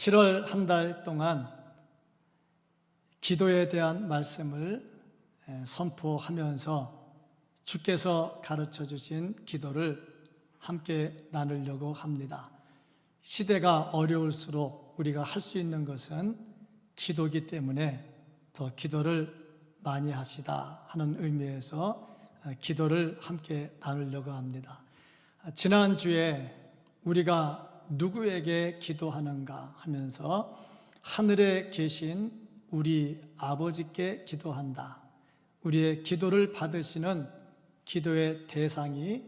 7월 한 달 동안 기도에 대한 말씀을 선포하면서 주께서 가르쳐 주신 기도를 함께 나누려고 합니다. 시대가 어려울수록 우리가 할 수 있는 것은 기도이기 때문에 더 기도를 많이 합시다 하는 의미에서 기도를 함께 나누려고 합니다. 지난주에 우리가 누구에게 기도하는가 하면서 하늘에 계신 우리 아버지께 기도한다. 우리의 기도를 받으시는 기도의 대상이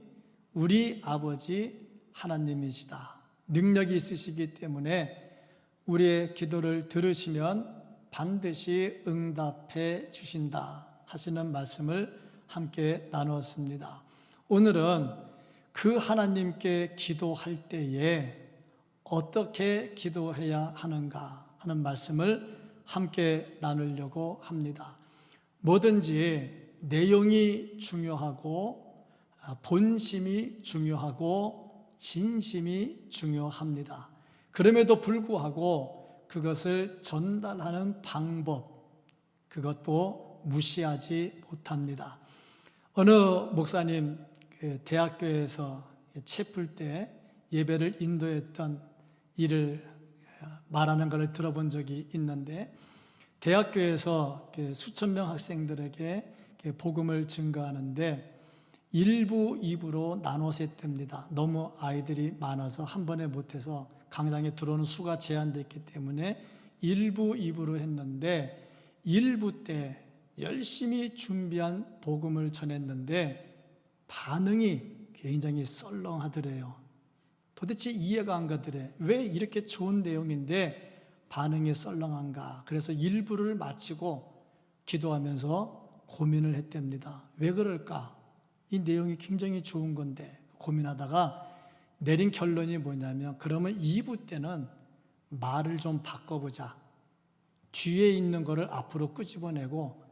우리 아버지 하나님이시다. 능력이 있으시기 때문에 우리의 기도를 들으시면 반드시 응답해 주신다 하시는 말씀을 함께 나누었습니다. 오늘은 그 하나님께 기도할 때에 어떻게 기도해야 하는가 하는 말씀을 함께 나누려고 합니다. 뭐든지 내용이 중요하고 본심이 중요하고 진심이 중요합니다. 그럼에도 불구하고 그것을 전달하는 방법, 그것도 무시하지 못합니다. 어느 목사님 대학교에서 책 풀 때 예배를 인도했던 일을 말하는 것을 들어본 적이 있는데, 대학교에서 수천 명 학생들에게 복음을 증거하는데 1부, 2부로 나눠서 했답니다. 너무 아이들이 많아서 한 번에 못해서 강당에 들어오는 수가 제한됐기 때문에 1부, 2부로 했는데 1부 때 열심히 준비한 복음을 전했는데 반응이 굉장히 썰렁하더래요. 도대체 이해가 안 가더래. 왜 이렇게 좋은 내용인데 반응이 썰렁한가? 그래서 1부를 마치고 기도하면서 고민을 했답니다. 왜 그럴까? 이 내용이 굉장히 좋은 건데 고민하다가 내린 결론이 뭐냐면, 그러면 2부 때는 말을 좀 바꿔보자. 뒤에 있는 거를 앞으로 끄집어내고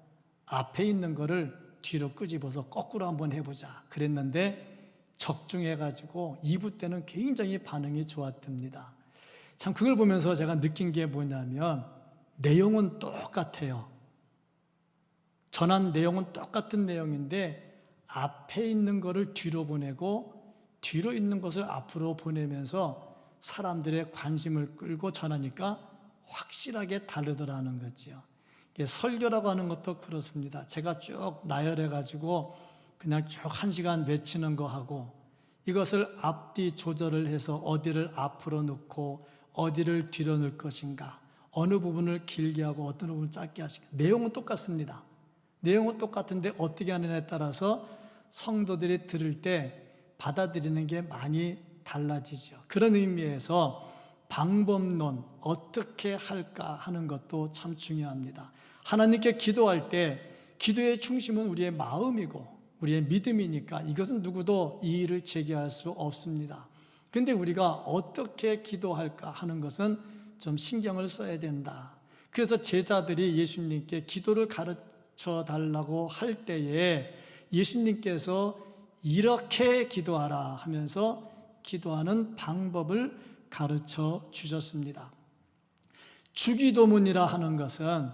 앞에 있는 거를 뒤로 끄집어서 거꾸로 한번 해보자 그랬는데 적중해가지고 2부 때는 굉장히 반응이 좋았답니다. 참 그걸 보면서 제가 느낀 게 뭐냐면, 내용은 똑같아요. 전한 내용은 똑같은 내용인데 앞에 있는 거를 뒤로 보내고 뒤로 있는 것을 앞으로 보내면서 사람들의 관심을 끌고 전하니까 확실하게 다르더라는 거죠. 설교라고 하는 것도 그렇습니다. 제가 쭉 나열해가지고 그냥 쭉 1시간 외치는 거 하고, 이것을 앞뒤 조절을 해서 어디를 앞으로 넣고 어디를 뒤로 넣을 것인가, 어느 부분을 길게 하고 어떤 부분을 짧게 하실까, 내용은 똑같습니다. 내용은 똑같은데 어떻게 하느냐에 따라서 성도들이 들을 때 받아들이는 게 많이 달라지죠. 그런 의미에서 방법론, 어떻게 할까 하는 것도 참 중요합니다. 하나님께 기도할 때 기도의 중심은 우리의 마음이고 우리의 믿음이니까 이것은 누구도 이의를 제기할 수 없습니다. 그런데 우리가 어떻게 기도할까 하는 것은 좀 신경을 써야 된다. 그래서 제자들이 예수님께 기도를 가르쳐 달라고 할 때에 예수님께서 이렇게 기도하라 하면서 기도하는 방법을 가르쳐 주셨습니다. 주기도문이라 하는 것은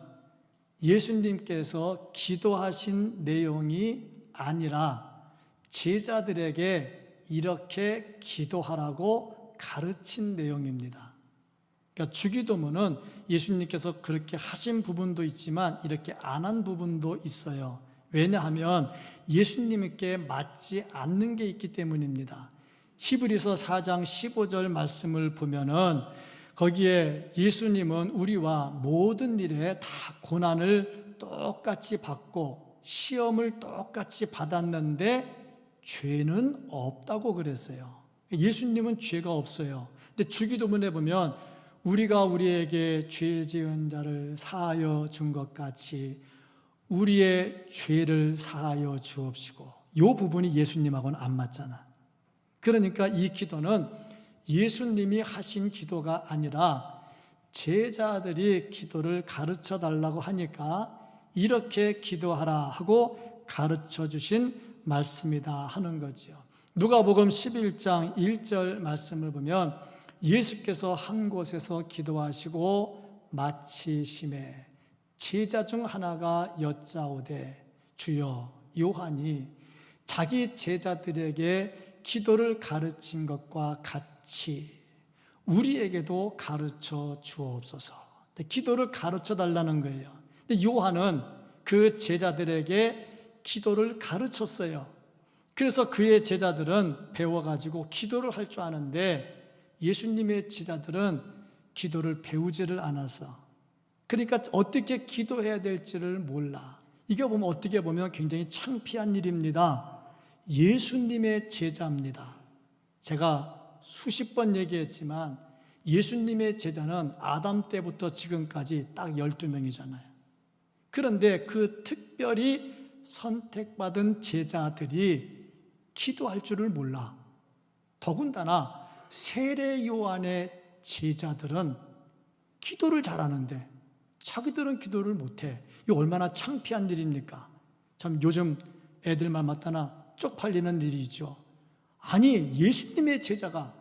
예수님께서 기도하신 내용이 아니라 제자들에게 이렇게 기도하라고 가르친 내용입니다. 그러니까 주기도문은 예수님께서 그렇게 하신 부분도 있지만 이렇게 안 한 부분도 있어요. 왜냐하면 예수님께 맞지 않는 게 있기 때문입니다. 히브리서 4장 15절 말씀을 보면은 거기에 예수님은 우리와 모든 일에 다 고난을 똑같이 받고 시험을 똑같이 받았는데 죄는 없다고 그랬어요. 예수님은 죄가 없어요. 근데 주기도문에 보면 우리가 우리에게 죄 지은 자를 사하여 준 것 같이 우리의 죄를 사하여 주옵시고, 이 부분이 예수님하고는 안 맞잖아. 그러니까 이 기도는 예수님이 하신 기도가 아니라 제자들이 기도를 가르쳐 달라고 하니까 이렇게 기도하라 하고 가르쳐 주신 말씀이다 하는 거지요. 누가복음 11장 1절 말씀을 보면 예수께서 한 곳에서 기도하시고 마치심에 제자 중 하나가 여짜오되 주여, 요한이 자기 제자들에게 기도를 가르친 것과 같이 우리에게도 가르쳐 주옵소서. 기도를 가르쳐 달라는 거예요. 근데 요한은 그 제자들에게 기도를 가르쳤어요. 그래서 그의 제자들은 배워가지고 기도를 할 줄 아는데 예수님의 제자들은 기도를 배우지를 않아서, 그러니까 어떻게 기도해야 될지를 몰라. 이게 보면 어떻게 보면 굉장히 창피한 일입니다. 예수님의 제자입니다. 제가 수십 번 얘기했지만 예수님의 제자는 아담 때부터 지금까지 딱 12명이잖아요. 그런데 그 특별히 선택받은 제자들이 기도할 줄을 몰라. 더군다나 세례 요한의 제자들은 기도를 잘하는데 자기들은 기도를 못해. 이거 얼마나 창피한 일입니까? 참 요즘 애들만 맞다나 쪽팔리는 일이죠. 아니, 예수님의 제자가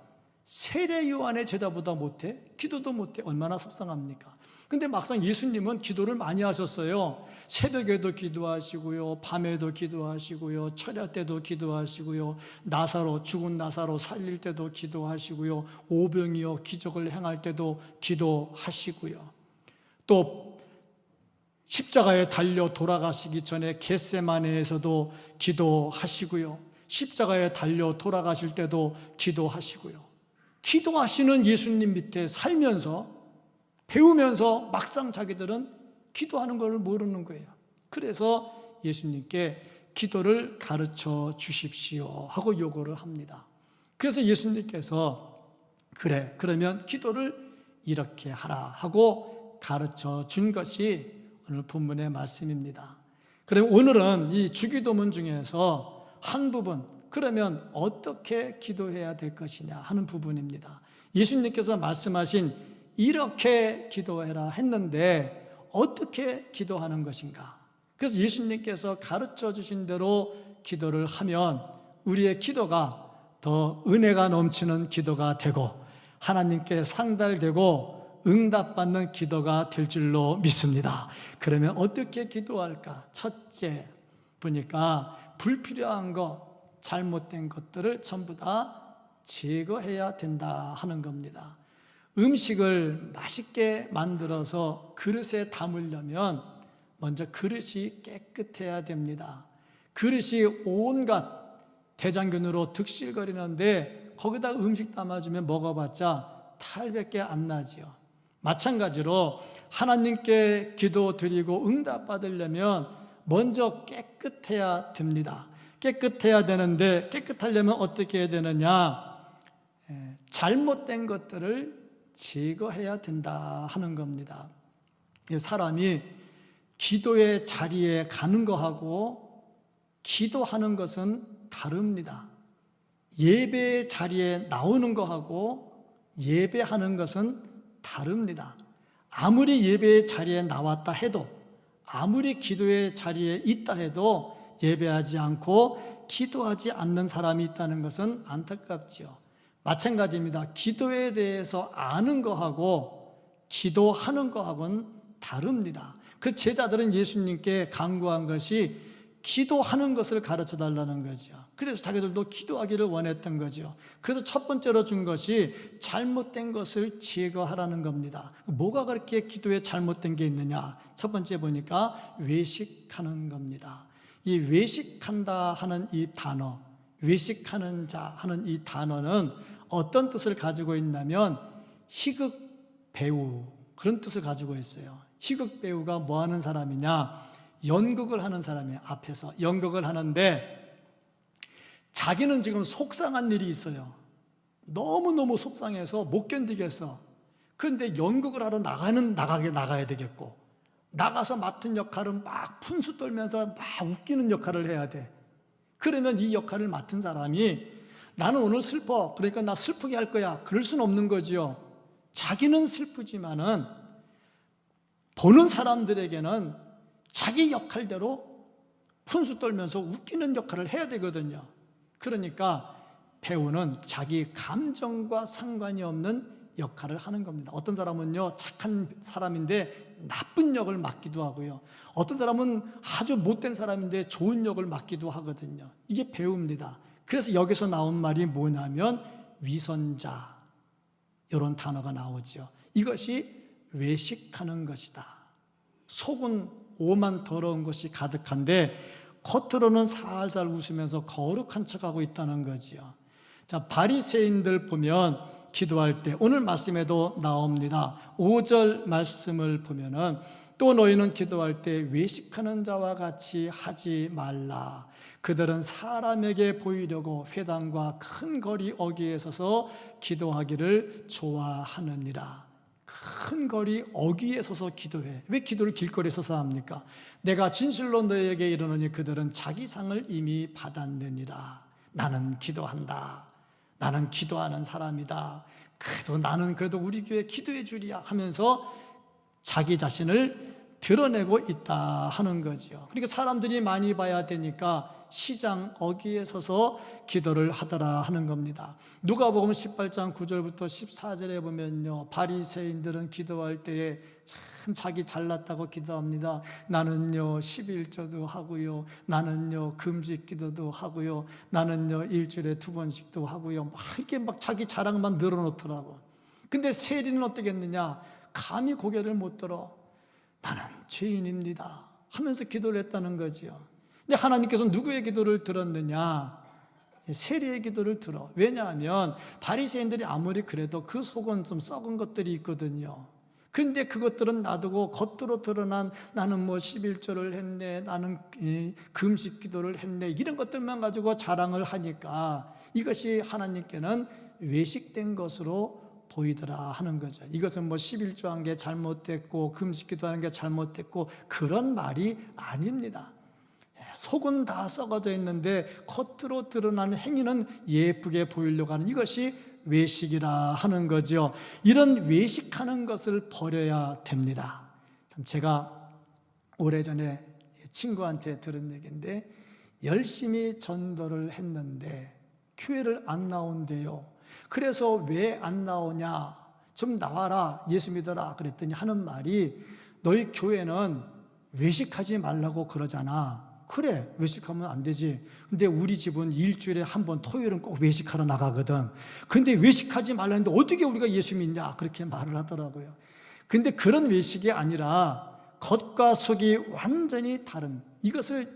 세례 요한의 제자보다 못해? 기도도 못해? 얼마나 속상합니까? 근데 막상 예수님은 기도를 많이 하셨어요. 새벽에도 기도하시고요, 밤에도 기도하시고요, 철야 때도 기도하시고요, 죽은 나사로 살릴 때도 기도하시고요, 오병이어 기적을 행할 때도 기도하시고요, 또 십자가에 달려 돌아가시기 전에 겟세마네에서도 기도하시고요, 십자가에 달려 돌아가실 때도 기도하시고요. 기도하시는 예수님 밑에 살면서 배우면서 막상 자기들은 기도하는 걸 모르는 거예요. 그래서 예수님께 기도를 가르쳐 주십시오 하고 요구를 합니다. 그래서 예수님께서 그래, 그러면 기도를 이렇게 하라 하고 가르쳐 준 것이 오늘 본문의 말씀입니다. 그럼 오늘은 이 주기도문 중에서 한 부분, 그러면 어떻게 기도해야 될 것이냐 하는 부분입니다. 예수님께서 말씀하신 이렇게 기도해라 했는데 어떻게 기도하는 것인가? 그래서 예수님께서 가르쳐 주신 대로 기도를 하면 우리의 기도가 더 은혜가 넘치는 기도가 되고 하나님께 상달되고 응답받는 기도가 될 줄로 믿습니다. 그러면 어떻게 기도할까? 첫째, 보니까 불필요한 것, 잘못된 것들을 전부 다 제거해야 된다 하는 겁니다. 음식을 맛있게 만들어서 그릇에 담으려면 먼저 그릇이 깨끗해야 됩니다. 그릇이 온갖 대장균으로 득실거리는데 거기다 음식 담아주면 먹어봤자 탈밖에 안 나지요. 마찬가지로 하나님께 기도 드리고 응답 받으려면 먼저 깨끗해야 됩니다. 깨끗해야 되는데 깨끗하려면 어떻게 해야 되느냐? 잘못된 것들을 제거해야 된다 하는 겁니다. 사람이 기도의 자리에 가는 것하고 기도하는 것은 다릅니다. 예배의 자리에 나오는 것하고 예배하는 것은 다릅니다. 아무리 예배의 자리에 나왔다 해도, 아무리 기도의 자리에 있다 해도 예배하지 않고 기도하지 않는 사람이 있다는 것은 안타깝지요. 마찬가지입니다. 기도에 대해서 아는 거하고 기도하는 거하고는 다릅니다. 그 제자들은 예수님께 간구한 것이 기도하는 것을 가르쳐 달라는 거죠. 그래서 자기들도 기도하기를 원했던 거죠. 그래서 첫 번째로 준 것이 잘못된 것을 제거하라는 겁니다. 뭐가 그렇게 기도에 잘못된 게 있느냐? 첫 번째 보니까 외식하는 겁니다. 이 외식한다 하는 이 단어, 외식하는 자 하는 이 단어는 어떤 뜻을 가지고 있냐면 희극 배우, 그런 뜻을 가지고 있어요. 희극 배우가 뭐 하는 사람이냐? 연극을 하는 사람이에요. 앞에서 연극을 하는데 자기는 지금 속상한 일이 있어요. 너무너무 속상해서 못 견디겠어. 그런데 연극을 하러 나가야 되겠고, 나가서 맡은 역할은 막 푼수 떨면서 막 웃기는 역할을 해야 돼. 그러면 이 역할을 맡은 사람이 나는 오늘 슬퍼, 그러니까 나 슬프게 할 거야, 그럴 수는 없는 거지요. 자기는 슬프지만은 보는 사람들에게는 자기 역할대로 푼수 떨면서 웃기는 역할을 해야 되거든요. 그러니까 배우는 자기 감정과 상관이 없는 역할을 하는 겁니다. 어떤 사람은요, 착한 사람인데 나쁜 역을 맡기도 하고요. 어떤 사람은 아주 못된 사람인데 좋은 역을 맡기도 하거든요. 이게 배우입니다. 그래서 여기서 나온 말이 뭐냐면 위선자, 이런 단어가 나오죠. 이것이 외식하는 것이다. 속은 오만 더러운 것이 가득한데 겉으로는 살살 웃으면서 거룩한 척하고 있다는 거지요. 자, 바리새인들 보면 기도할 때 오늘 말씀에도 나옵니다. 5절 말씀을 보면은 또 너희는 기도할 때 외식하는 자와 같이 하지 말라. 그들은 사람에게 보이려고 회당과 큰 거리 어귀에 서서 기도하기를 좋아하느니라. 큰 거리 어귀에 서서 기도해. 왜 기도를 길거리에 서서 합니까? 내가 진실로 너희에게 이르노니 그들은 자기 상을 이미 받았느니라. 나는 기도한다. 나는 기도하는 사람이다. 그래도 나는 그래도 우리 교회 기도해 주리야 하면서 자기 자신을 드러내고 있다 하는 거죠. 그러니까 사람들이 많이 봐야 되니까 시장 어귀에 서서 기도를 하더라 하는 겁니다. 누가복음 18장 9절부터 14절에 보면요, 바리새인들은 기도할 때에 참 자기 잘났다고 기도합니다. 나는요 11조도 하고요, 나는요 금식 기도도 하고요, 나는요 일주일에 2번씩도 하고요, 막 이렇게 막 자기 자랑만 늘어놓더라고. 근데 세리는 어떻겠느냐? 감히 고개를 못 들어 나는 죄인입니다 하면서 기도를 했다는 거지요. 근데 하나님께서 누구의 기도를 들었느냐? 세리의 기도를 들어. 왜냐하면 바리새인들이 아무리 그래도 그 속은 좀 썩은 것들이 있거든요. 그런데 그것들은 놔두고 겉으로 드러난 나는 뭐 11조를 했네, 나는 금식 기도를 했네, 이런 것들만 가지고 자랑을 하니까 이것이 하나님께는 외식된 것으로 보이더라 하는 거죠. 이것은 뭐 11조 한 게 잘못됐고 금식 기도하는 게 잘못됐고 그런 말이 아닙니다. 속은 다 썩어져 있는데 겉으로 드러나는 행위는 예쁘게 보이려고 하는 이것이 외식이라 하는 거죠. 이런 외식하는 것을 버려야 됩니다. 제가 오래전에 친구한테 들은 얘기인데 열심히 전도를 했는데 교회를 안 나온대요. 그래서 왜 안 나오냐? 좀 나와라, 예수 믿어라 그랬더니 하는 말이 너희 교회는 외식하지 말라고 그러잖아. 그래, 외식하면 안 되지. 근데 우리 집은 일주일에 한 번 토요일은 꼭 외식하러 나가거든. 근데 외식하지 말라는데 어떻게 우리가 예수 믿냐? 그렇게 말을 하더라고요. 근데 그런 외식이 아니라 겉과 속이 완전히 다른 이것을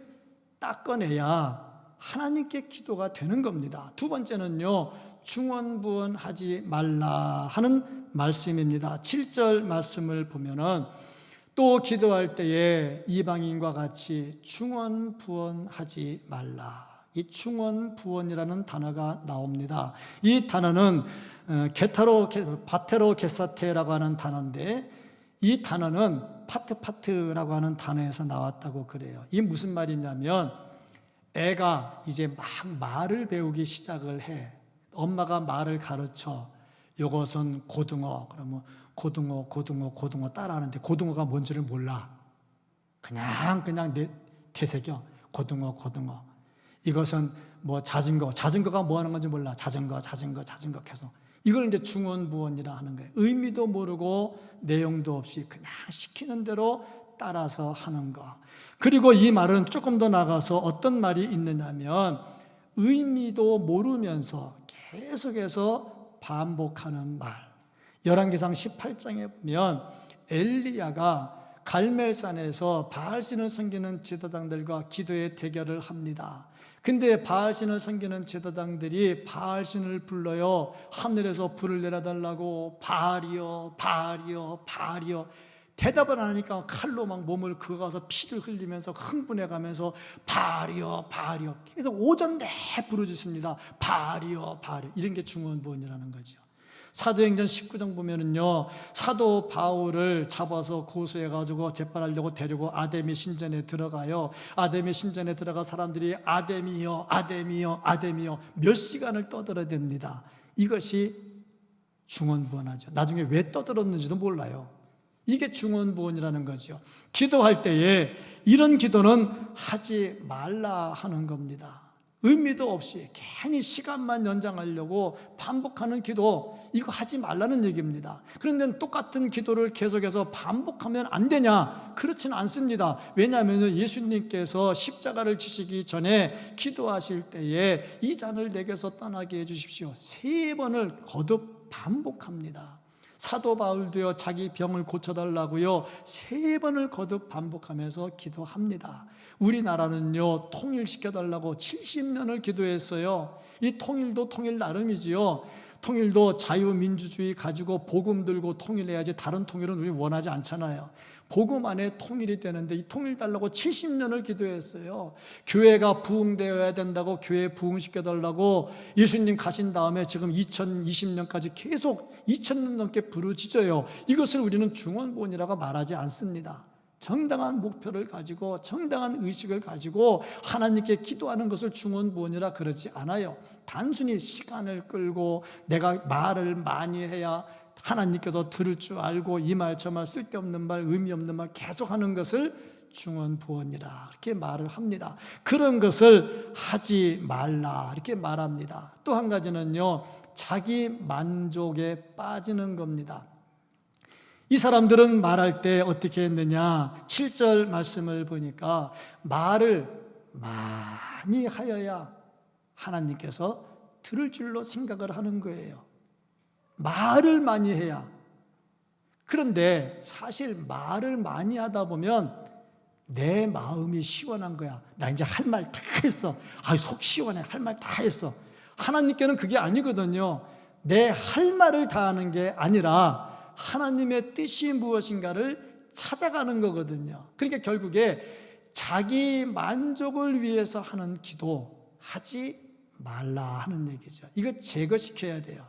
닦아내야 하나님께 기도가 되는 겁니다. 두 번째는요, 중언부언하지 말라 하는 말씀입니다. 7절 말씀을 보면은 또 기도할 때에 이방인과 같이 중언부언하지 말라. 이 중언부언이라는 단어가 나옵니다. 이 단어는 바테로 게사테라고 하는 단어인데 이 단어는 파트라고 하는 단어에서 나왔다고 그래요. 이게 무슨 말이냐면 애가 이제 막 말을 배우기 시작을 해. 엄마가 말을 가르쳐. 이것은 고등어. 그러면 고등어 따라하는데 고등어가 뭔지를 몰라. 그냥 되새겨. 고등어. 이것은 뭐 자전거가 뭐 하는 건지 몰라. 자전거 계속. 이걸 이제 중언부언이라 하는 거예요. 의미도 모르고 내용도 없이 그냥 시키는 대로 따라서 하는 거. 그리고 이 말은 조금 더 나가서 어떤 말이 있느냐면 의미도 모르면서 계속해서 반복하는 말. 열왕기상 18장에 보면 엘리야가 갈멜산에서 바알신을 섬기는 제사장들과 기도의 대결을 합니다. 근데 바알신을 섬기는 제사장들이 바알신을 불러요. 하늘에서 불을 내려달라고 바알이여 대답을 안 하니까 칼로 막 몸을 그어가서 피를 흘리면서 흥분해가면서 바알이여 계속 오전 내 부르짖습니다. 바알이여 이런 게 중언부언이라는 거죠. 사도행전 19장 보면은요, 사도 바울을 잡아서 고소해가지고 재판하려고 데리고 아데미 신전에 들어가요. 아데미 신전에 들어가 사람들이 아데미여 몇 시간을 떠들어댑니다. 이것이 중언부언하죠. 나중에 왜 떠들었는지도 몰라요. 이게 중언부언이라는 거죠. 기도할 때에 이런 기도는 하지 말라 하는 겁니다. 의미도 없이 괜히 시간만 연장하려고 반복하는 기도, 이거 하지 말라는 얘기입니다. 그런데 똑같은 기도를 계속해서 반복하면 안 되냐? 그렇지는 않습니다. 왜냐하면 예수님께서 십자가를 지시기 전에 기도하실 때에 이 잔을 내게서 떠나게 해주십시오, 3번을 거듭 반복합니다. 사도 바울도요, 자기 병을 고쳐달라고요 3번을 거듭 반복하면서 기도합니다. 우리나라는요, 통일시켜달라고 70년을 기도했어요. 이 통일도 통일 나름이지요. 통일도 자유민주주의 가지고 복음 들고 통일해야지, 다른 통일은 우리 원하지 않잖아요. 복음 안에 통일이 되는데 이 통일 달라고 70년을 기도했어요. 교회가 부흥되어야 된다고 교회 부흥시켜달라고 예수님 가신 다음에 지금 2020년까지 계속 2000년 넘게 부르짖어요. 이것을 우리는 중언부언이라고 말하지 않습니다. 정당한 목표를 가지고 정당한 의식을 가지고 하나님께 기도하는 것을 중언부언이라 그러지 않아요. 단순히 시간을 끌고 내가 말을 많이 해야 하나님께서 들을 줄 알고 이 말 저 말 쓸데없는 말 의미 없는 말 계속하는 것을 중언부언이라 이렇게 말을 합니다. 그런 것을 하지 말라 이렇게 말합니다. 또 한 가지는요, 자기 만족에 빠지는 겁니다. 이 사람들은 말할 때 어떻게 했느냐, 7절 말씀을 보니까 말을 많이 하여야 하나님께서 들을 줄로 생각을 하는 거예요. 말을 많이 해야. 그런데 사실 말을 많이 하다 보면 내 마음이 시원한 거야. 나 이제 할 말 다 했어. 속 시원해. 할 말 다 했어. 하나님께는 그게 아니거든요. 내 할 말을 다 하는 게 아니라 하나님의 뜻이 무엇인가를 찾아가는 거거든요. 그러니까 결국에 자기 만족을 위해서 하는 기도 하지 말라 하는 얘기죠. 이거 제거시켜야 돼요.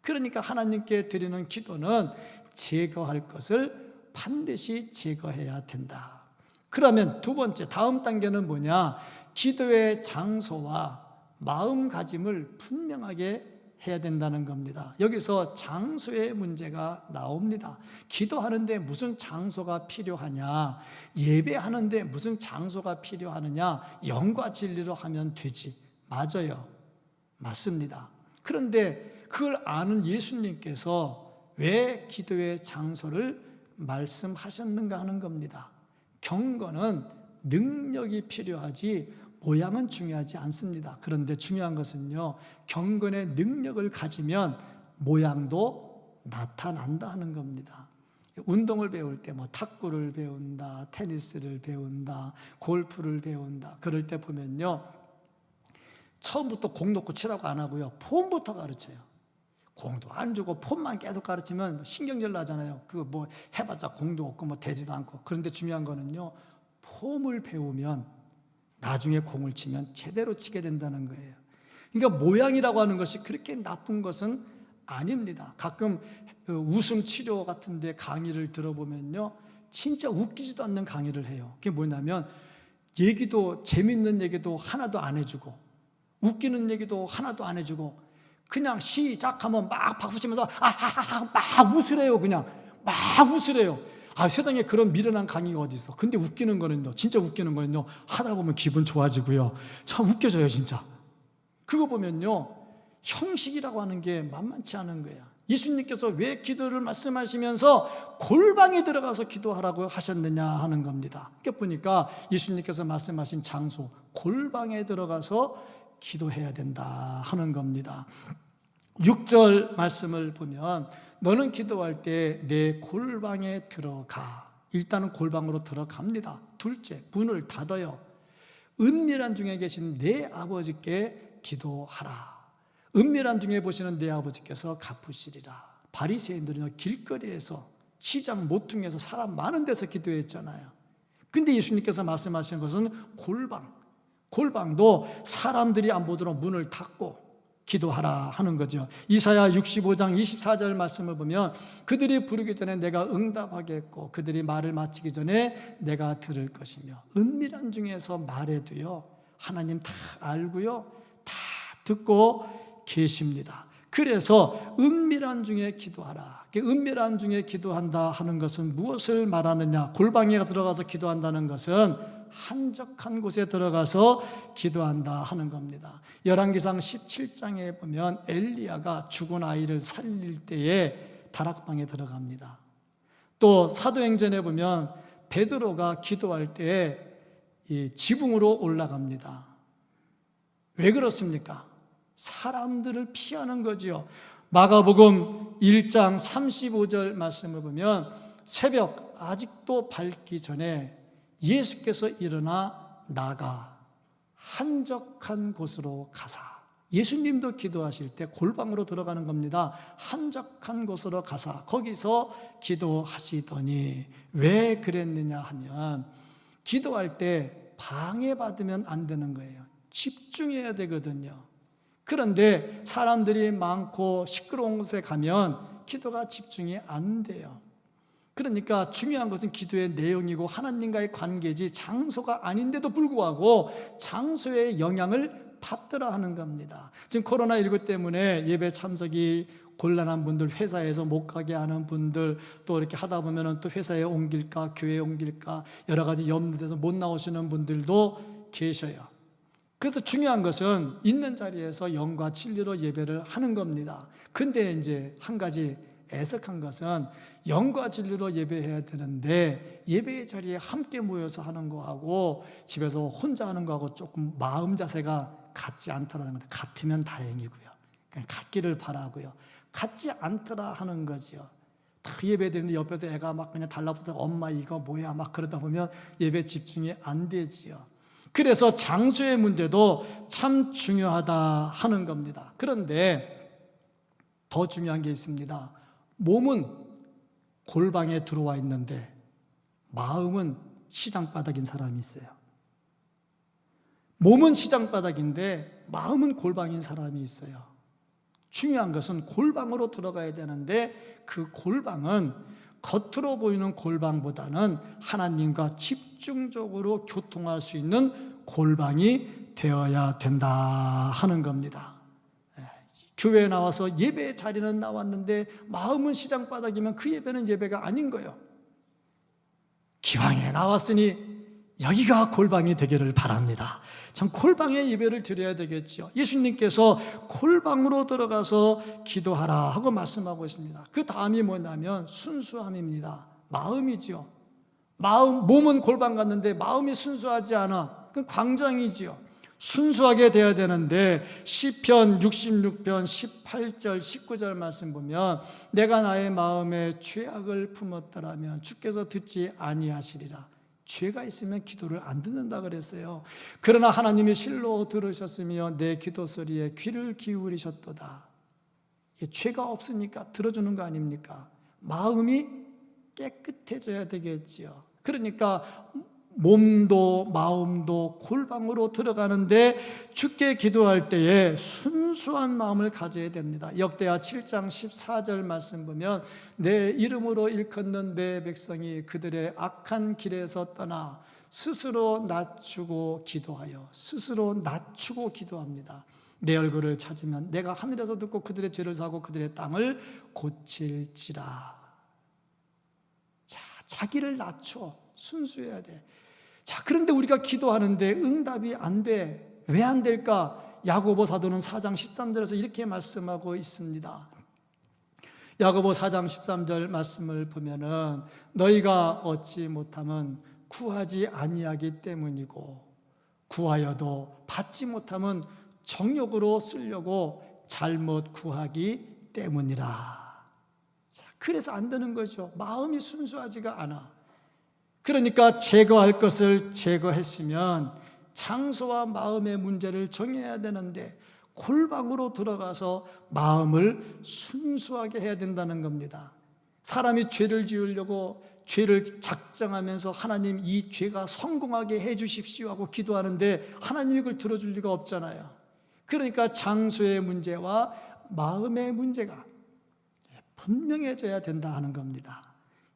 그러니까 하나님께 드리는 기도는 제거할 것을 반드시 제거해야 된다. 그러면 두 번째, 다음 단계는 뭐냐? 기도의 장소와 마음가짐을 분명하게 해야 된다는 겁니다. 여기서 장소의 문제가 나옵니다. 기도하는데 무슨 장소가 필요하냐? 예배하는데 무슨 장소가 필요하느냐? 영과 진리로 하면 되지. 맞아요. 맞습니다. 그런데 그걸 아는 예수님께서 왜 기도의 장소를 말씀하셨는가 하는 겁니다. 경건은 능력이 필요하지 모양은 중요하지 않습니다. 그런데 중요한 것은요, 경건의 능력을 가지면 모양도 나타난다 하는 겁니다. 운동을 배울 때 탁구를 배운다, 테니스를 배운다, 골프를 배운다, 그럴 때 보면요, 처음부터 공 놓고 치라고 안 하고요, 폼부터 가르쳐요. 공도 안 주고 폼만 계속 가르치면 신경질 나잖아요. 그거 해봤자 공도 없고 되지도 않고. 그런데 중요한 거는요, 폼을 배우면 나중에 공을 치면 제대로 치게 된다는 거예요. 그러니까 모양이라고 하는 것이 그렇게 나쁜 것은 아닙니다. 가끔 웃음 치료 같은 데 강의를 들어보면요, 진짜 웃기지도 않는 강의를 해요. 그게 뭐냐면 얘기도, 재밌는 얘기도 하나도 안 해주고 웃기는 얘기도 하나도 안 해주고 그냥 시작하면 막 박수치면서 아하하하 막 웃으래요. 그냥 막 웃으래요. 세상에 그런 미련한 강의가 어디 있어. 근데 웃기는 거는요, 진짜 웃기는 거는요, 하다 보면 기분 좋아지고요, 참 웃겨져요 진짜. 그거 보면요, 형식이라고 하는 게 만만치 않은 거예요. 예수님께서 왜 기도를 말씀하시면서 골방에 들어가서 기도하라고 하셨느냐 하는 겁니다. 그러니까 보니까 예수님께서 말씀하신 장소, 골방에 들어가서 기도해야 된다 하는 겁니다. 6절 말씀을 보면 너는 기도할 때 내 골방에 들어가. 일단은 골방으로 들어갑니다. 둘째, 문을 닫아요. 은밀한 중에 계신 내 아버지께 기도하라. 은밀한 중에 보시는 내 아버지께서 갚으시리라. 바리새인들은요, 길거리에서, 시장 모퉁이에서, 사람 많은 데서 기도했잖아요. 근데 예수님께서 말씀하시는 것은 골방도 사람들이 안 보도록 문을 닫고 기도하라 하는 거죠. 이사야 65장 24절 말씀을 보면 그들이 부르기 전에 내가 응답하겠고 그들이 말을 마치기 전에 내가 들을 것이며, 은밀한 중에서 말해도요, 하나님 다 알고요, 다 듣고 계십니다. 그래서 은밀한 중에 기도하라. 은밀한 중에 기도한다 하는 것은 무엇을 말하느냐? 골방에 들어가서 기도한다는 것은 한적한 곳에 들어가서 기도한다 하는 겁니다. 열왕기상 17장에 보면 엘리야가 죽은 아이를 살릴 때에 다락방에 들어갑니다. 또 사도행전에 보면 베드로가 기도할 때에 지붕으로 올라갑니다. 왜 그렇습니까? 사람들을 피하는 거지요. 마가복음 1장 35절 말씀을 보면 새벽 아직도 밝기 전에 예수께서 일어나 나가 한적한 곳으로 가사. 예수님도 기도하실 때 골방으로 들어가는 겁니다. 한적한 곳으로 가사 거기서 기도하시더니 왜 그랬느냐 하면 기도할 때 방해받으면 안 되는 거예요. 집중해야 되거든요. 그런데 사람들이 많고 시끄러운 곳에 가면 기도가 집중이 안 돼요. 그러니까 중요한 것은 기도의 내용이고 하나님과의 관계지 장소가 아닌데도 불구하고 장소의 영향을 받더라 하는 겁니다. 지금 코로나19 때문에 예배 참석이 곤란한 분들, 회사에서 못 가게 하는 분들, 또 이렇게 하다 보면 또 회사에 옮길까 교회에 옮길까 여러 가지 염려돼서 못 나오시는 분들도 계셔요. 그래서 중요한 것은 있는 자리에서 영과 진리로 예배를 하는 겁니다. 근데 이제 한 가지 애석한 것은 영과 진리로 예배해야 되는데 예배의 자리에 함께 모여서 하는 거하고 집에서 혼자 하는 거하고 조금 마음 자세가 같지 않다는 것. 같으면 다행이고요. 같기를 바라고요. 같지 않더라 하는 거죠. 다 예배 드리는데 옆에서 애가 막 그냥 달라붙어 엄마 이거 뭐야 막 그러다 보면 예배 집중이 안 되지요. 그래서 장소의 문제도 참 중요하다 하는 겁니다. 그런데 더 중요한 게 있습니다. 몸은 골방에 들어와 있는데 마음은 시장바닥인 사람이 있어요. 몸은 시장바닥인데 마음은 골방인 사람이 있어요. 중요한 것은 골방으로 들어가야 되는데 그 골방은 겉으로 보이는 골방보다는 하나님과 집중적으로 교통할 수 있는 골방이 되어야 된다 하는 겁니다. 교회에 나와서 예배의 자리는 나왔는데 마음은 시장바닥이면 그 예배는 예배가 아닌 거예요. 기왕에 나왔으니 여기가 골방이 되기를 바랍니다. 참 골방에 예배를 드려야 되겠죠. 예수님께서 골방으로 들어가서 기도하라 하고 말씀하고 있습니다. 그 다음이 뭐냐면 순수함입니다. 마음이죠. 몸은 골방 갔는데 마음이 순수하지 않아. 그건 광장이지요. 순수하게 돼야 되는데 시편 66편 18절 19절 말씀 보면 내가 나의 마음에 죄악을 품었더라면 주께서 듣지 아니하시리라. 죄가 있으면 기도를 안 듣는다 그랬어요. 그러나 하나님이 실로 들으셨으며 내 기도 소리에 귀를 기울이셨도다. 죄가 없으니까 들어주는 거 아닙니까? 마음이 깨끗해져야 되겠지요. 그러니까 몸도 마음도 골방으로 들어가는데 주께 기도할 때에 순수한 마음을 가져야 됩니다. 역대하 7장 14절 말씀 보면 내 이름으로 일컫는 내 백성이 그들의 악한 길에서 떠나 스스로 낮추고 기도하여 스스로 낮추고 기도합니다. 내 얼굴을 찾으면 내가 하늘에서 듣고 그들의 죄를 사고 그들의 땅을 고칠지라. 자, 자기를 낮춰 순수해야 돼. 자, 그런데 우리가 기도하는데 응답이 안 돼. 왜 안 될까? 야고보 사도는 4장 13절에서 이렇게 말씀하고 있습니다. 야고보 4장 13절 말씀을 보면은 너희가 얻지 못함은 구하지 아니하기 때문이고 구하여도 받지 못함은 정욕으로 쓰려고 잘못 구하기 때문이라. 자, 그래서 안 되는 거죠. 마음이 순수하지가 않아. 그러니까 제거할 것을 제거했으면 장소와 마음의 문제를 정해야 되는데 골방으로 들어가서 마음을 순수하게 해야 된다는 겁니다. 사람이 죄를 지으려고 죄를 작정하면서 하나님 이 죄가 성공하게 해 주십시오 하고 기도하는데 하나님이 그걸 들어줄 리가 없잖아요. 그러니까 장소의 문제와 마음의 문제가 분명해져야 된다 하는 겁니다.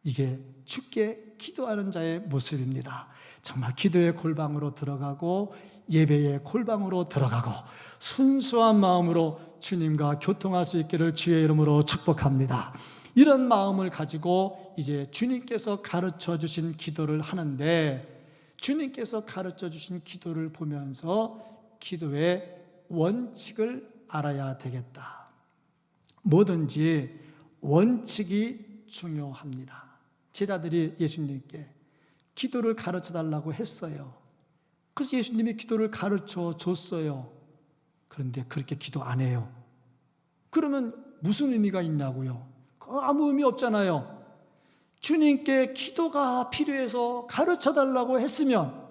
이게 주께 기도하는 자의 모습입니다. 정말 기도의 골방으로 들어가고 예배의 골방으로 들어가고 순수한 마음으로 주님과 교통할 수 있기를 주의 이름으로 축복합니다. 이런 마음을 가지고 이제 주님께서 가르쳐 주신 기도를 하는데 주님께서 가르쳐 주신 기도를 보면서 기도의 원칙을 알아야 되겠다. 뭐든지 원칙이 중요합니다. 제자들이 예수님께 기도를 가르쳐 달라고 했어요. 그래서 예수님이 기도를 가르쳐 줬어요. 그런데 그렇게 기도 안 해요. 그러면 무슨 의미가 있냐고요? 아무 의미 없잖아요. 주님께 기도가 필요해서 가르쳐 달라고 했으면,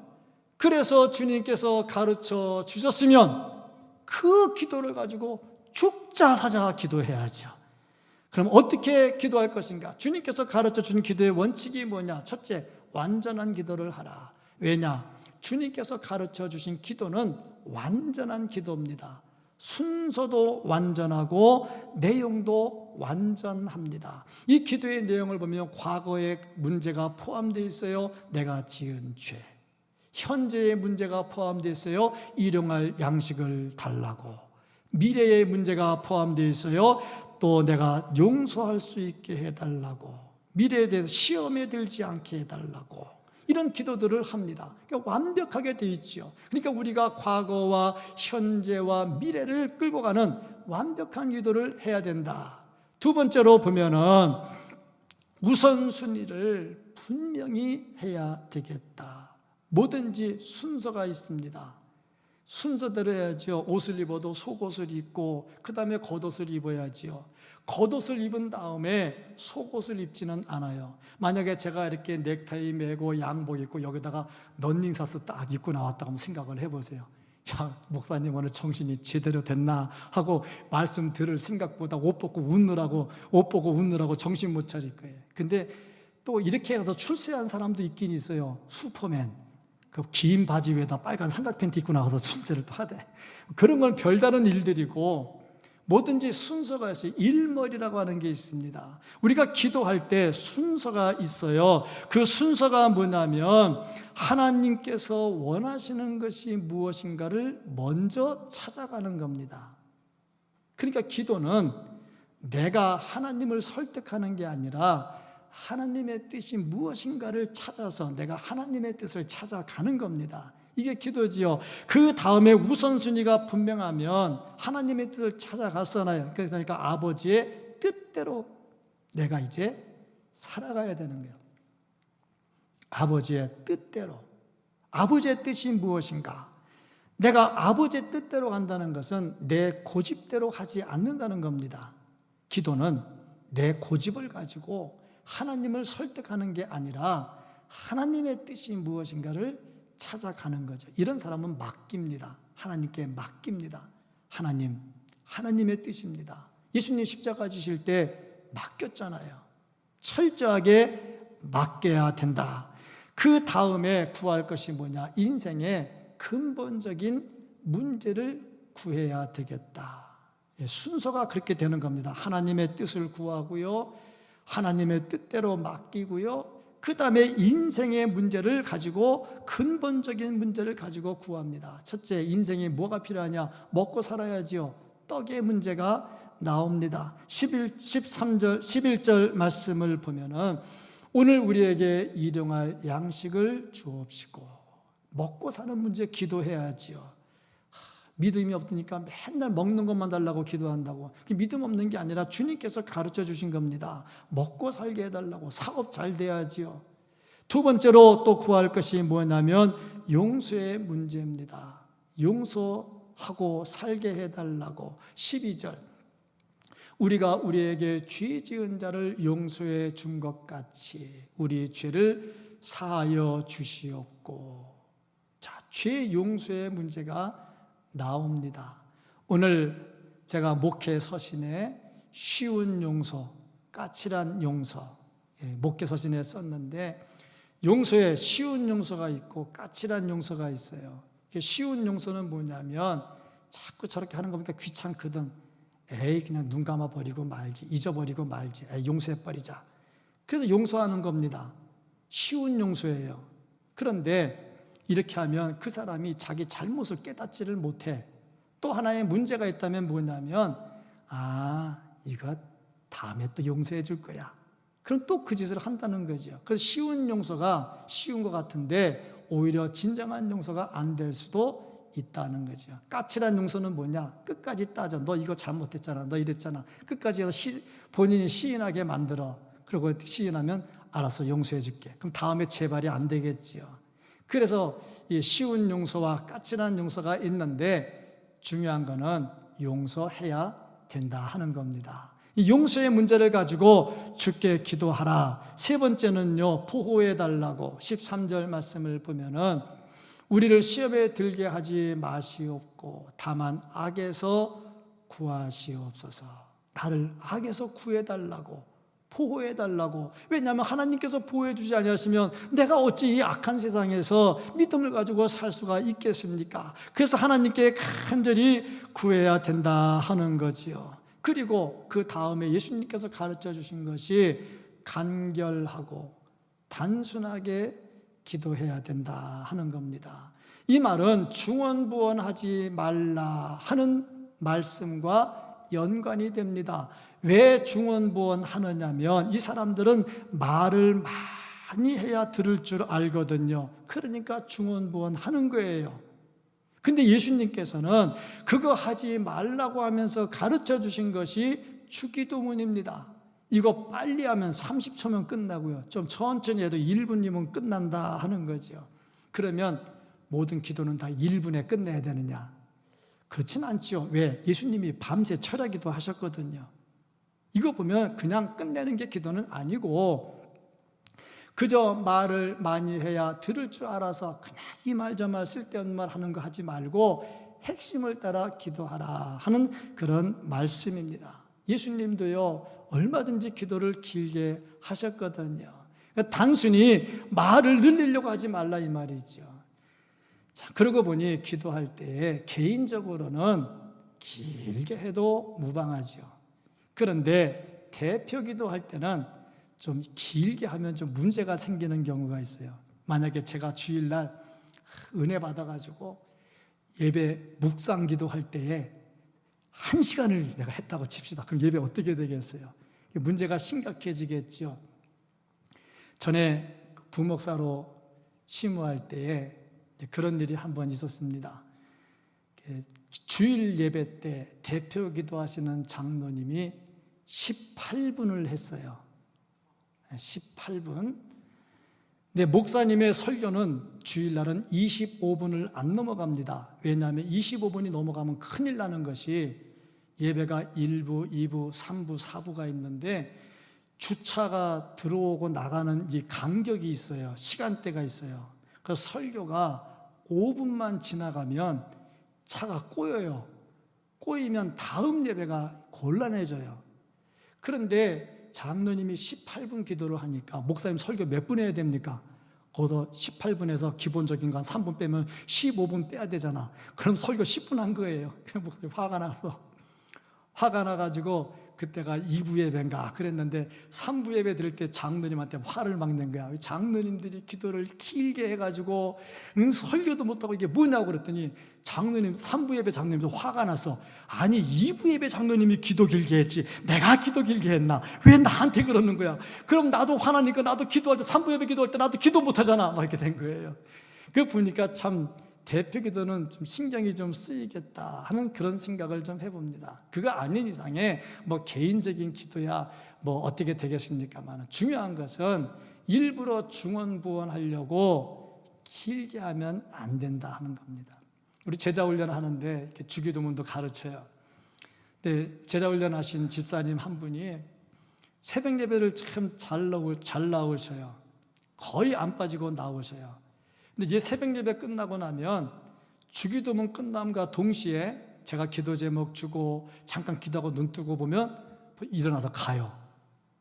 그래서 주님께서 가르쳐 주셨으면 그 기도를 가지고 죽자 사자 기도해야죠. 그럼 어떻게 기도할 것인가? 주님께서 가르쳐 준 기도의 원칙이 뭐냐? 첫째, 완전한 기도를 하라. 왜냐? 주님께서 가르쳐 주신 기도는 완전한 기도입니다. 순서도 완전하고 내용도 완전합니다. 이 기도의 내용을 보면 과거의 문제가 포함되어 있어요. 내가 지은 죄. 현재의 문제가 포함되어 있어요. 일용할 양식을 달라고. 미래의 문제가 포함되어 있어요. 또 내가 용서할 수 있게 해달라고. 미래에 대해서 시험에 들지 않게 해달라고. 이런 기도들을 합니다. 그러니까 완벽하게 되어 있죠. 그러니까 우리가 과거와 현재와 미래를 끌고 가는 완벽한 기도를 해야 된다. 두 번째로 보면은 우선순위를 분명히 해야 되겠다. 뭐든지 순서가 있습니다. 순서대로 해야죠. 옷을 입어도 속옷을 입고 그 다음에 겉옷을 입어야지요. 겉옷을 입은 다음에 속옷을 입지는 않아요. 만약에 제가 이렇게 넥타이 매고 양복 입고 여기다가 런닝사스 딱 입고 나왔다고 한번 생각을 해보세요. 야, 목사님 오늘 정신이 제대로 됐나 하고 말씀 들을 생각보다 옷 보고 웃느라고 정신 못 차릴 거예요. 근데 또 이렇게 해서 출세한 사람도 있긴 있어요. 슈퍼맨. 그 긴 바지 위에다 빨간 삼각 팬티 입고 나가서 출세를 또 하대. 그런 건 별다른 일들이고, 뭐든지 순서가 있어요. 일머리라고 하는 게 있습니다. 우리가 기도할 때 순서가 있어요. 그 순서가 뭐냐면 하나님께서 원하시는 것이 무엇인가를 먼저 찾아가는 겁니다. 그러니까 기도는 내가 하나님을 설득하는 게 아니라 하나님의 뜻이 무엇인가를 찾아서 내가 하나님의 뜻을 찾아가는 겁니다. 이게 기도지요. 그 다음에 우선순위가 분명하면 하나님의 뜻을 찾아갔잖아요. 그러니까 아버지의 뜻대로 내가 이제 살아가야 되는 거예요. 아버지의 뜻대로. 아버지의 뜻이 무엇인가? 내가 아버지의 뜻대로 간다는 것은 내 고집대로 하지 않는다는 겁니다. 기도는 내 고집을 가지고 하나님을 설득하는 게 아니라 하나님의 뜻이 무엇인가를 찾아가는 거죠. 이런 사람은 맡깁니다. 하나님께 맡깁니다. 하나님의 뜻입니다. 예수님 십자가 지실 때 맡겼잖아요. 철저하게 맡겨야 된다. 그 다음에 구할 것이 뭐냐? 인생의 근본적인 문제를 구해야 되겠다. 순서가 그렇게 되는 겁니다. 하나님의 뜻을 구하고요, 하나님의 뜻대로 맡기고요, 그 다음에 인생의 문제를 가지고, 근본적인 문제를 가지고 구합니다. 첫째, 인생에 뭐가 필요하냐? 먹고 살아야지요. 떡의 문제가 나옵니다. 11절 말씀을 보면은 오늘 우리에게 일용할 양식을 주옵시고. 먹고 사는 문제 기도해야지요. 믿음이 없으니까 맨날 먹는 것만 달라고 기도한다고. 믿음 없는 게 아니라 주님께서 가르쳐 주신 겁니다. 먹고 살게 해달라고. 사업 잘 돼야지요. 두 번째로 또 구할 것이 뭐냐면 용서의 문제입니다. 용서하고 살게 해달라고. 12절, 우리가 우리에게 죄 지은 자를 용서해 준 것 같이 우리 죄를 사하여 주시옵고. 자, 죄 용서의 문제가 나옵니다. 오늘 제가 목회 서신에 쉬운 용서, 까칠한 용서, 목회 서신에 썼는데 용서에 쉬운 용서가 있고 까칠한 용서가 있어요. 쉬운 용서는 뭐냐면 자꾸 저렇게 하는 거 보니까 귀찮거든. 에이, 그냥 눈 감아버리고 말지, 잊어버리고 말지, 에이, 용서해버리자. 그래서 용서하는 겁니다. 쉬운 용서예요. 그런데 이렇게 하면 그 사람이 자기 잘못을 깨닫지를 못해. 또 하나의 문제가 있다면 뭐냐면, 이거 다음에 또 용서해 줄 거야. 그럼 또 그 짓을 한다는 거죠. 그래서 쉬운 용서가 쉬운 것 같은데 오히려 진정한 용서가 안 될 수도 있다는 거죠. 까칠한 용서는 뭐냐? 끝까지 따져. 너 이거 잘못했잖아. 너 이랬잖아. 끝까지 해서 본인이 시인하게 만들어. 그리고 시인하면 알아서 용서해 줄게. 그럼 다음에 재발이 안 되겠지요. 그래서 이 쉬운 용서와 까칠한 용서가 있는데 중요한 거는 용서해야 된다 하는 겁니다. 이 용서의 문제를 가지고 주께 기도하라. 세 번째는요, 보호해 달라고 13절 말씀을 보면은 우리를 시험에 들게 하지 마시옵고 다만 악에서 구하시옵소서. 나를 악에서 구해 달라고, 보호해 달라고. 왜냐하면 하나님께서 보호해 주지 아니하시면 내가 어찌 이 악한 세상에서 믿음을 가지고 살 수가 있겠습니까? 그래서 하나님께 간절히 구해야 된다 하는 거지요. 그리고 그 다음에 예수님께서 가르쳐 주신 것이 간결하고 단순하게 기도해야 된다 하는 겁니다. 이 말은 중언부언하지 말라 하는 말씀과 연관이 됩니다. 왜 중언부언하느냐면 이 사람들은 말을 많이 해야 들을 줄 알거든요. 그러니까 중언부언하는 거예요. 근데 예수님께서는 그거 하지 말라고 하면서 가르쳐 주신 것이 주기도문입니다. 이거 빨리 하면 30초면 끝나고요. 좀 천천히 해도 1분이면 끝난다 하는 거죠. 그러면 모든 기도는 다 1분에 끝내야 되느냐? 그렇진 않죠. 왜? 예수님이 밤새 철야기도 하셨거든요. 이거 보면 그냥 끝내는 게 기도는 아니고 그저 말을 많이 해야 들을 줄 알아서 그냥 이 말 저 말 쓸데없는 말 하는 거 하지 말고 핵심을 따라 기도하라 하는 그런 말씀입니다. 예수님도요 얼마든지 기도를 길게 하셨거든요. 그러니까 단순히 말을 늘리려고 하지 말라 이 말이죠. 자, 그러고 보니 기도할 때 개인적으로는 길게 해도 무방하죠. 그런데 대표 기도할 때는 좀 길게 하면 좀 문제가 생기는 경우가 있어요. 만약에 제가 주일날 은혜 받아가지고 예배 묵상 기도할 때에 1시간을 내가 했다고 칩시다. 그럼 예배 어떻게 되겠어요? 문제가 심각해지겠죠. 전에 부목사로 심우할 때에 그런 일이 한 번 있었습니다. 주일 예배 때 대표 기도하시는 장로님이 18분을 했어요. 18분. 근데 목사님의 설교는 주일날은 25분을 안 넘어갑니다. 왜냐하면 25분이 넘어가면 큰일 나는 것이 예배가 1부, 2부, 3부, 4부가 있는데 주차가 들어오고 나가는 이 간격이 있어요. 시간대가 있어요. 그래서 설교가 5분만 지나가면 차가 꼬여요. 꼬이면 다음 예배가 곤란해져요. 그런데 장로님이 18분 기도를 하니까 목사님 설교 몇 분 해야 됩니까? 거기서 18분에서 기본적인 건 3분 빼면 15분 빼야 되잖아. 그럼 설교 10분 한 거예요. 그냥 목사님 화가 났어. 화가 나가지고 그때가 2부 예배인가 그랬는데 3부 예배 드릴 때 장로님한테 화를 막 낸 거야. 장로님들이 기도를 길게 해가지고 설교도 못하고 이게 뭐냐고 그랬더니 장로님 3부 예배 장로님도 화가 났어. 아니 2부 예배 장로님이 기도 길게 했지 내가 기도 길게 했나? 왜 나한테 그러는 거야? 그럼 나도 화나니까 나도 기도할 때 3부 예배 기도할 때 나도 기도 못하잖아 막 이렇게 된 거예요. 그거 보니까 참 대표 기도는 좀 신경이 좀 쓰이겠다 하는 그런 생각을 좀 해봅니다. 그거 아닌 이상에 뭐 개인적인 기도야 뭐 어떻게 되겠습니까만 중요한 것은 일부러 중언부언하려고 길게 하면 안 된다 하는 겁니다. 우리 제자훈련 하는데 이렇게 주기도문도 가르쳐요. 근데 제자훈련 하신 집사님 한 분이 새벽 예배를 참 잘 나오셔요. 거의 안 빠지고 나오셔요. 근데 이제 새벽 예배 끝나고 나면 주기도문 끝남과 동시에 제가 기도 제목 주고 잠깐 기도하고 눈 뜨고 보면 일어나서 가요.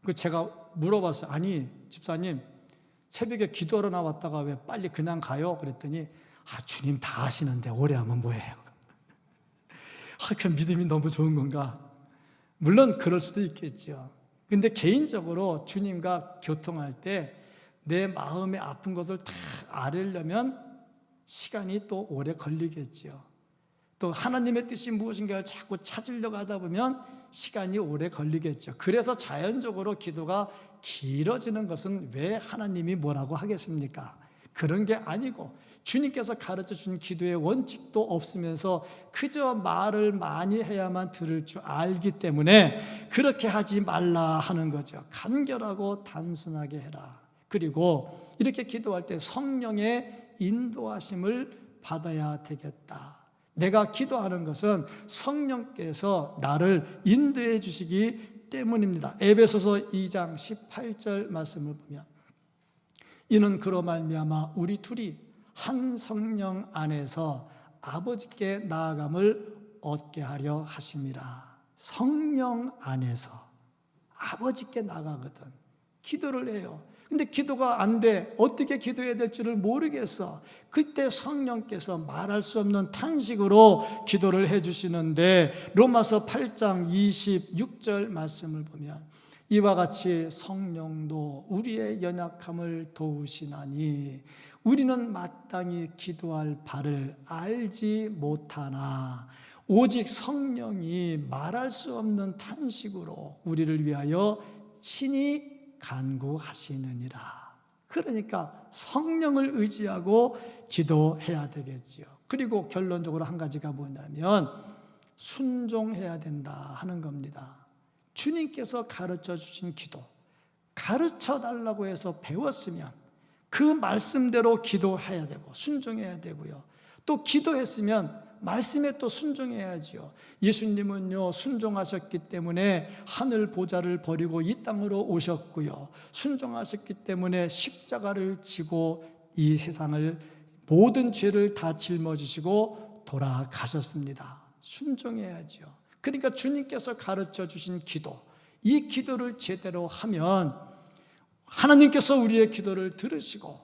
그 제가 물어봤어요. 아니 집사님 새벽에 기도하러 나왔다가 왜 빨리 그냥 가요? 그랬더니 주님 다 하시는데 오래 하면 뭐예요? 그 믿음이 너무 좋은 건가? 물론 그럴 수도 있겠죠. 근데 개인적으로 주님과 교통할 때 내 마음의 아픈 것을 다 알으려면 시간이 또 오래 걸리겠죠. 또 하나님의 뜻이 무엇인가를 자꾸 찾으려고 하다 보면 시간이 오래 걸리겠죠. 그래서 자연적으로 기도가 길어지는 것은 왜 하나님이 뭐라고 하겠습니까? 그런 게 아니고 주님께서 가르쳐 준 기도의 원칙도 없으면서 그저 말을 많이 해야만 들을 줄 알기 때문에 그렇게 하지 말라 하는 거죠. 간결하고 단순하게 해라. 그리고 이렇게 기도할 때 성령의 인도하심을 받아야 되겠다. 내가 기도하는 것은 성령께서 나를 인도해 주시기 때문입니다. 에베소서 2장 18절 말씀을 보면 이는 그로 말미암아 우리 둘이 한 성령 안에서 아버지께 나아감을 얻게 하려 하심이라. 성령 안에서 아버지께 나가거든. 기도를 해요. 근데 기도가 안 돼. 어떻게 기도해야 될지를 모르겠어. 그때 성령께서 말할 수 없는 탄식으로 기도를 해주시는데 로마서 8장 26절 말씀을 보면 이와 같이 성령도 우리의 연약함을 도우시나니 우리는 마땅히 기도할 바를 알지 못하나 오직 성령이 말할 수 없는 탄식으로 우리를 위하여 친히 간구하시느니라. 그러니까 성령을 의지하고 기도해야 되겠지요. 그리고 결론적으로 한 가지가 뭐냐면 순종해야 된다 하는 겁니다. 주님께서 가르쳐 주신 기도, 가르쳐 달라고 해서 배웠으면 그 말씀대로 기도해야 되고 순종해야 되고요. 또 기도했으면 말씀에 또 순종해야지요. 예수님은요 순종하셨기 때문에 하늘 보좌를 버리고 이 땅으로 오셨고요, 순종하셨기 때문에 십자가를 지고 이 세상을 모든 죄를 다 짊어지시고 돌아가셨습니다. 순종해야지요. 그러니까 주님께서 가르쳐 주신 기도, 이 기도를 제대로 하면 하나님께서 우리의 기도를 들으시고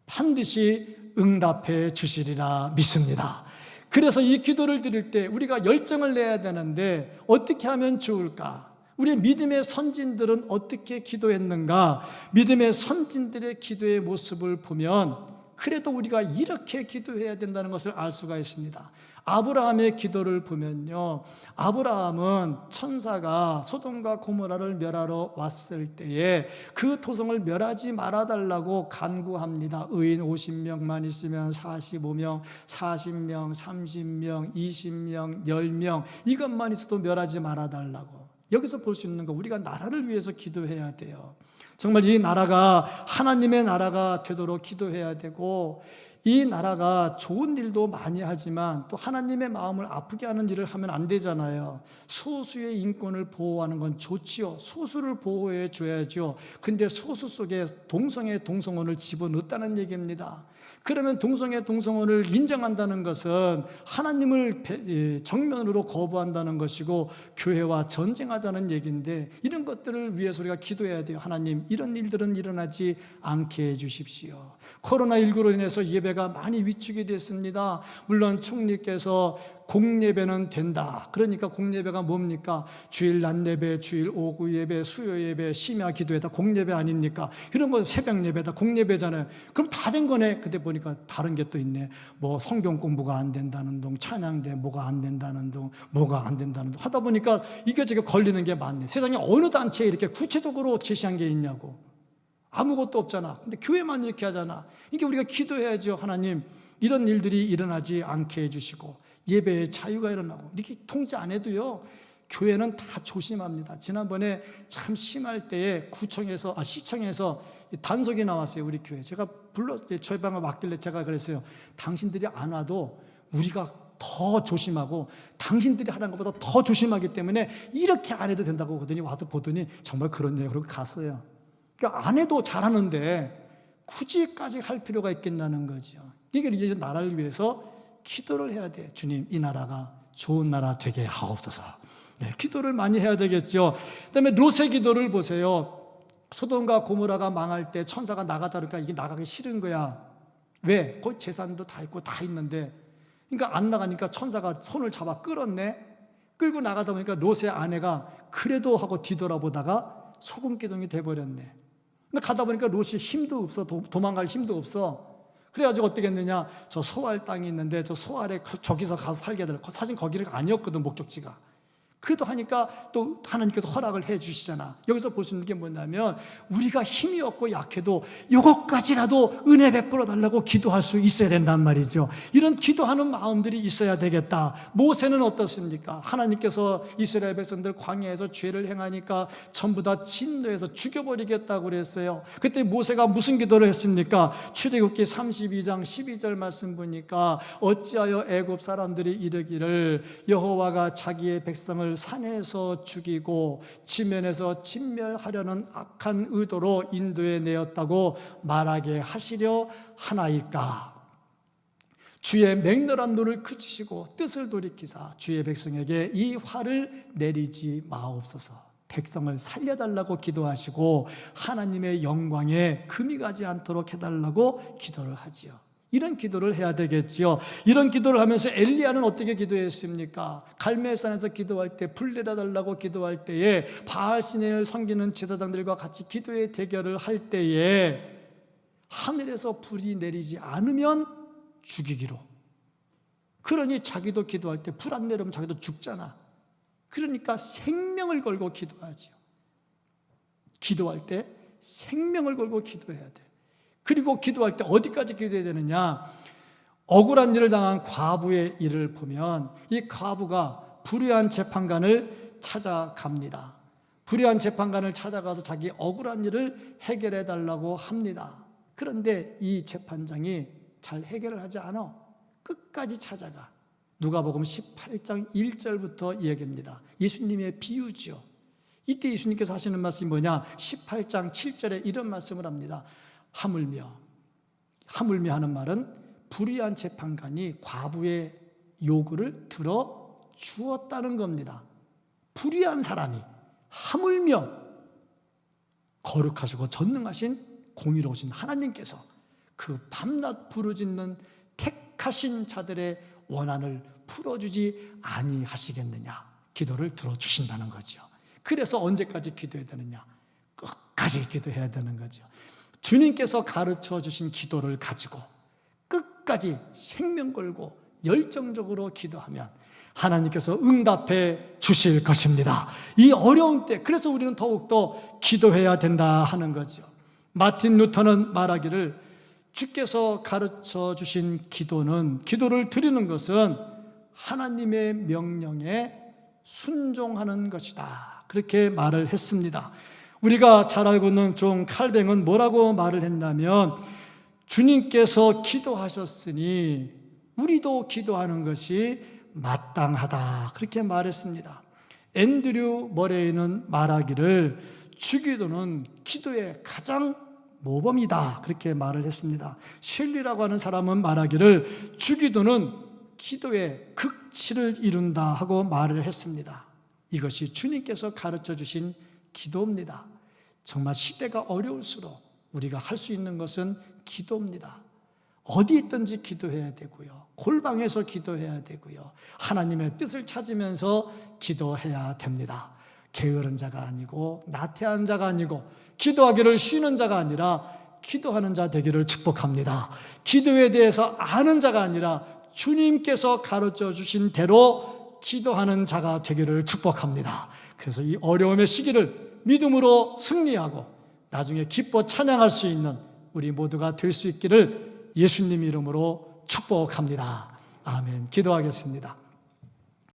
반드시 응답해 주시리라 믿습니다. 그래서 이 기도를 드릴 때 우리가 열정을 내야 되는데 어떻게 하면 좋을까? 우리 믿음의 선진들은 어떻게 기도했는가? 믿음의 선진들의 기도의 모습을 보면 그래도 우리가 이렇게 기도해야 된다는 것을 알 수가 있습니다. 아브라함의 기도를 보면요, 아브라함은 천사가 소돔과 고모라를 멸하러 왔을 때에 그 토성을 멸하지 말아달라고 간구합니다. 의인 50명만 있으면 45명, 40명, 30명, 20명, 10명 이것만 있어도 멸하지 말아달라고. 여기서 볼 수 있는 거, 우리가 나라를 위해서 기도해야 돼요. 정말 이 나라가 하나님의 나라가 되도록 기도해야 되고, 이 나라가 좋은 일도 많이 하지만 또 하나님의 마음을 아프게 하는 일을 하면 안 되잖아요. 소수의 인권을 보호하는 건 좋지요. 소수를 보호해 줘야죠. 근데 소수 속에 동성애 동성혼을 집어넣었다는 얘기입니다. 그러면 동성애 동성혼을 인정한다는 것은 하나님을 정면으로 거부한다는 것이고 교회와 전쟁하자는 얘기인데, 이런 것들을 위해서 우리가 기도해야 돼요. 하나님, 이런 일들은 일어나지 않게 해 주십시오. 코로나19로 인해서 예배가 많이 위축이 됐습니다. 물론 총리께서 공예배는 된다. 그러니까 공예배가 뭡니까? 주일 낮예배, 주일 오후 예배, 수요 예배, 심야 기도회다 공예배 아닙니까? 이런 건 새벽 예배다 공예배잖아요. 그럼 다 된 거네. 그때 보니까 다른 게 또 있네. 뭐 성경 공부가 안 된다는 둥, 찬양대 뭐가 안 된다는 둥, 뭐가 안 된다는 둥 하다 보니까 이게 걸리는 게 많네. 세상에 어느 단체에 이렇게 구체적으로 제시한 게 있냐고. 아무것도 없잖아. 근데 교회만 이렇게 하잖아. 이게 우리가 기도해야죠. 하나님, 이런 일들이 일어나지 않게 해주시고 예배의 자유가 일어나고. 이렇게 통제 안 해도요, 교회는 다 조심합니다. 지난번에 참 심할 때에 시청에서 단속이 나왔어요. 우리 교회. 제가 저희 방에 왔길래 제가 그랬어요. 당신들이 안 와도 우리가 더 조심하고 당신들이 하는 것보다 더 조심하기 때문에 이렇게 안 해도 된다고 하더니 와서 보더니 정말 그렇네요. 그러고 갔어요. 그러니까 안 해도 잘하는데 굳이까지 할 필요가 있겠냐는 거죠. 이게 이제 나라를 위해서 기도를 해야 돼. 주님, 이 나라가 좋은 나라 되게 하옵소서. 네, 기도를 많이 해야 되겠죠. 그다음에 롯의 기도를 보세요. 소돔과 고모라가 망할 때 천사가 나가자 그러니까 이게 나가기 싫은 거야. 왜? 거기 재산도 다 있고 다 있는데. 그러니까 안 나가니까 천사가 손을 잡아 끌었네. 끌고 나가다 보니까 롯의 아내가 그래도 하고 뒤돌아보다가 소금기둥이 돼버렸네. 근데 가다 보니까 롯이 힘도 없어. 도망갈 힘도 없어. 그래가지고 어떻게 했느냐, 저 소알 땅이 있는데 저 소알에 저기서 가서 살게 되라. 사실 거기가 아니었거든, 목적지가. 기도하니까 또 하나님께서 허락을 해 주시잖아. 여기서 볼 수 있는 게 뭐냐면 우리가 힘이 없고 약해도 이것까지라도 은혜 베풀어 달라고 기도할 수 있어야 된단 말이죠. 이런 기도하는 마음들이 있어야 되겠다. 모세는 어떻습니까? 하나님께서 이스라엘 백성들 광야에서 죄를 행하니까 전부 다 진노해서 죽여버리겠다고 그랬어요. 그때 모세가 무슨 기도를 했습니까? 출애굽기 32장 12절 말씀 보니까 어찌하여 애굽 사람들이 이르기를 여호와가 자기의 백성을 산에서 죽이고 지면에서 진멸하려는 악한 의도로 인도해 내었다고 말하게 하시려 하나이까. 주의 맹렬한 노를 그치시고 뜻을 돌이키사 주의 백성에게 이 화를 내리지 마옵소서. 백성을 살려달라고 기도하시고 하나님의 영광에 금이 가지 않도록 해달라고 기도를 하지요. 이런 기도를 해야 되겠지요. 이런 기도를 하면서 엘리야는 어떻게 기도했습니까? 갈멜산에서 기도할 때, 불 내려달라고 기도할 때에, 바알신을 섬기는 제사장들과 같이 기도의 대결을 할 때에 하늘에서 불이 내리지 않으면 죽이기로. 그러니 자기도 기도할 때 불 안 내리면 자기도 죽잖아. 그러니까 생명을 걸고 기도하지요. 기도할 때 생명을 걸고 기도해야 돼. 그리고 기도할 때 어디까지 기도해야 되느냐? 억울한 일을 당한 과부의 일을 보면 이 과부가 불의한 재판관을 찾아갑니다. 불의한 재판관을 찾아가서 자기 억울한 일을 해결해 달라고 합니다. 그런데 이 재판장이 잘 해결을 하지 않아. 끝까지 찾아가. 누가복음 18장 1절부터 이야기합니다. 예수님의 비유죠. 이때 예수님께서 하시는 말씀이 뭐냐? 18장 7절에 이런 말씀을 합니다. 하물며 하는 말은 불의한 재판관이 과부의 요구를 들어 주었다는 겁니다. 불의한 사람이 하물며 거룩하시고 전능하신 공의로우신 하나님께서 그 밤낮 부르짖는 택하신 자들의 원한을 풀어주지 아니하시겠느냐. 기도를 들어주신다는 거죠. 그래서 언제까지 기도해야 되느냐? 끝까지 기도해야 되는 거죠. 주님께서 가르쳐 주신 기도를 가지고 끝까지 생명 걸고 열정적으로 기도하면 하나님께서 응답해 주실 것입니다. 이 어려운 때, 그래서 우리는 더욱더 기도해야 된다 하는 거죠. 마틴 루터는 말하기를 주께서 가르쳐 주신 기도를 드리는 것은 하나님의 명령에 순종하는 것이다. 그렇게 말을 했습니다. 우리가 잘 알고 있는 존 칼뱅은 뭐라고 말을 했냐면 주님께서 기도하셨으니 우리도 기도하는 것이 마땅하다. 그렇게 말했습니다. 앤드류 머레이는 말하기를 주기도는 기도의 가장 모범이다. 그렇게 말을 했습니다. 슐리라고 하는 사람은 말하기를 주기도는 기도의 극치를 이룬다 하고 말을 했습니다. 이것이 주님께서 가르쳐 주신 기도입니다. 정말 시대가 어려울수록 우리가 할 수 있는 것은 기도입니다. 어디 있든지 기도해야 되고요. 골방에서 기도해야 되고요. 하나님의 뜻을 찾으면서 기도해야 됩니다. 게으른 자가 아니고 나태한 자가 아니고 기도하기를 쉬는 자가 아니라 기도하는 자 되기를 축복합니다. 기도에 대해서 아는 자가 아니라 주님께서 가르쳐 주신 대로 기도하는 자가 되기를 축복합니다. 그래서 이 어려움의 시기를 믿음으로 승리하고 나중에 기뻐 찬양할 수 있는 우리 모두가 될 수 있기를 예수님 이름으로 축복합니다. 아멘. 기도하겠습니다.